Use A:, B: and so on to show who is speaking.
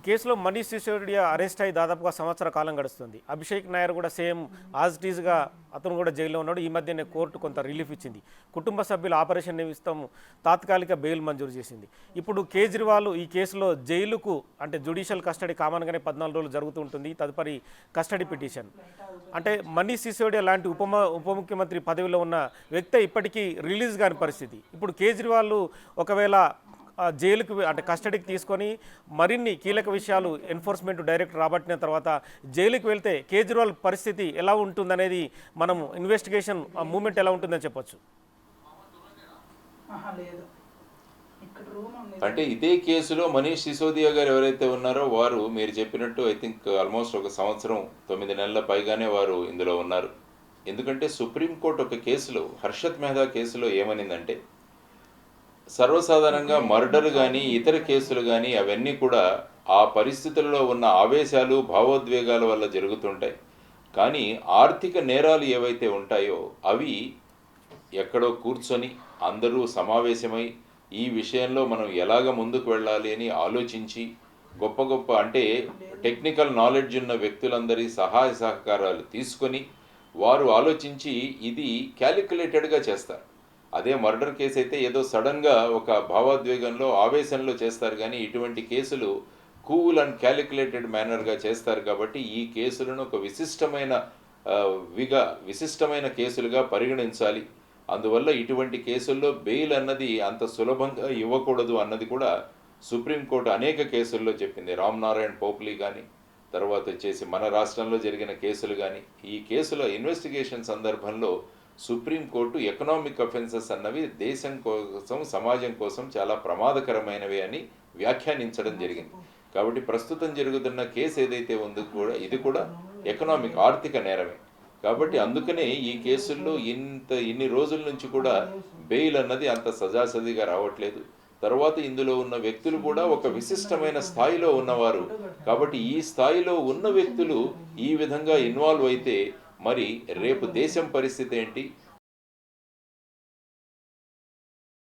A: కేసులో మనీష్ సిసోడియా అరెస్ట్ అయి దాదాపుగా సంవత్సర కాలం గడుస్తుంది. అభిషేక్ నాయర్ కూడా సేమ్ యాజ్ ఇట్ ఈజ్గా అతను కూడా జైల్లో ఉన్నాడు. ఈ మధ్యనే కోర్టు కొంత రిలీఫ్ ఇచ్చింది. కుటుంబ సభ్యుల ఆపరేషన్ నిమిత్తం తాత్కాలిక బెయిల్ మంజూరు చేసింది. ఇప్పుడు కేజ్రీవాల్ ఈ కేసులో జైలుకు అంటే జ్యుడిషియల్ కస్టడీ కామన్గానే 14 రోజులు జరుగుతూ ఉంటుంది. తదుపరి కస్టడీ పిటిషన్ అంటే మనీష్ సిసోడియా లాంటి ఉప ముఖ్యమంత్రి పదవిలో ఉన్న వ్యక్తి ఇప్పటికీ రిలీజ్ కాని పరిస్థితి. ఇప్పుడు కేజ్రీవాల్ ఒకవేళ జైలుకు అంటే కస్టడీకి తీసుకొని మరిన్ని కీలక విషయాలు ఎన్ఫోర్స్మెంట్ డైరెక్టర్ రాబట్టిన తర్వాత జైలుకి వెళ్తే కేజ్రీవాల్ పరిస్థితి ఎలా ఉంటుందనేది మనం ఇన్వెస్టిగేషన్ మూమెంట్ ఎలా ఉంటుందని చెప్పొచ్చు.
B: అంటే ఇదే కేసులో మనీష్ సిసోదియా గారు ఎవరైతే ఉన్నారో వారు మీరు చెప్పినట్టు ఐ థింక్ ఆల్మోస్ట్ 1 సంవత్సరం 9 నెలల పైగానే వారు ఇందులో ఉన్నారు. ఎందుకంటే సుప్రీంకోర్టు ఒక కేసులో హర్షత్ మెహతా కేసులో ఏమనిందంటే సర్వసాధారణంగా మర్డర్ కానీ ఇతర కేసులు కానీ అవన్నీ కూడా ఆ పరిస్థితుల్లో ఉన్న ఆవేశాలు భావోద్వేగాల వల్ల జరుగుతుంటాయి. కానీ ఆర్థిక నేరాలు ఏవైతే ఉంటాయో అవి ఎక్కడో కూర్చొని అందరూ సమావేశమై ఈ విషయంలో మనం ఎలాగ ముందుకు వెళ్ళాలి అని ఆలోచించి గొప్ప గొప్ప అంటే టెక్నికల్ నాలెడ్జ్ ఉన్న వ్యక్తులందరి సహాయ సహకారాలు తీసుకొని వారు ఆలోచించి ఇది క్యాలిక్యులేటెడ్గా చేస్తారు. అదే మర్డర్ కేసు అయితే ఏదో సడన్గా ఒక భావోద్వేగంలో ఆవేశంలో చేస్తారు. కానీ ఇటువంటి కేసులు కూల్ అండ్ క్యాలిక్యులేటెడ్ మేనర్గా చేస్తారు. కాబట్టి ఈ కేసులను ఒక విశిష్టమైన కేసులుగా పరిగణించాలి. అందువల్ల ఇటువంటి కేసుల్లో బెయిల్ అన్నది అంత సులభంగా ఇవ్వకూడదు అన్నది కూడా సుప్రీంకోర్టు అనేక కేసుల్లో చెప్పింది. రామ్ నారాయణ్ పోప్లీ కానీ తర్వాత వచ్చేసి మన రాష్ట్రంలో జరిగిన కేసులు కానీ ఈ కేసుల ఇన్వెస్టిగేషన్ సందర్భంలో సుప్రీంకోర్టు ఎకనామిక్ అఫెన్సెస్ అన్నవి దేశం కోసం సమాజం కోసం చాలా ప్రమాదకరమైనవి అని వ్యాఖ్యానించడం జరిగింది. కాబట్టి ప్రస్తుతం జరుగుతున్న కేసు ఏదైతే ఉందో కూడా ఇది కూడా ఆర్థిక నేరమే. కాబట్టి అందుకనే ఈ కేసుల్లో ఇన్ని రోజుల నుంచి కూడా బెయిల్ అన్నది అంత సజాసదిగా రావట్లేదు. తర్వాత ఇందులో ఉన్న వ్యక్తులు కూడా ఒక విశిష్టమైన స్థాయిలో ఉన్నవారు. కాబట్టి ఈ స్థాయిలో ఉన్న వ్యక్తులు ఈ విధంగా ఇన్వాల్వ్ అయితే మరి రేపు దేశం పరిస్థితి ఏంటి,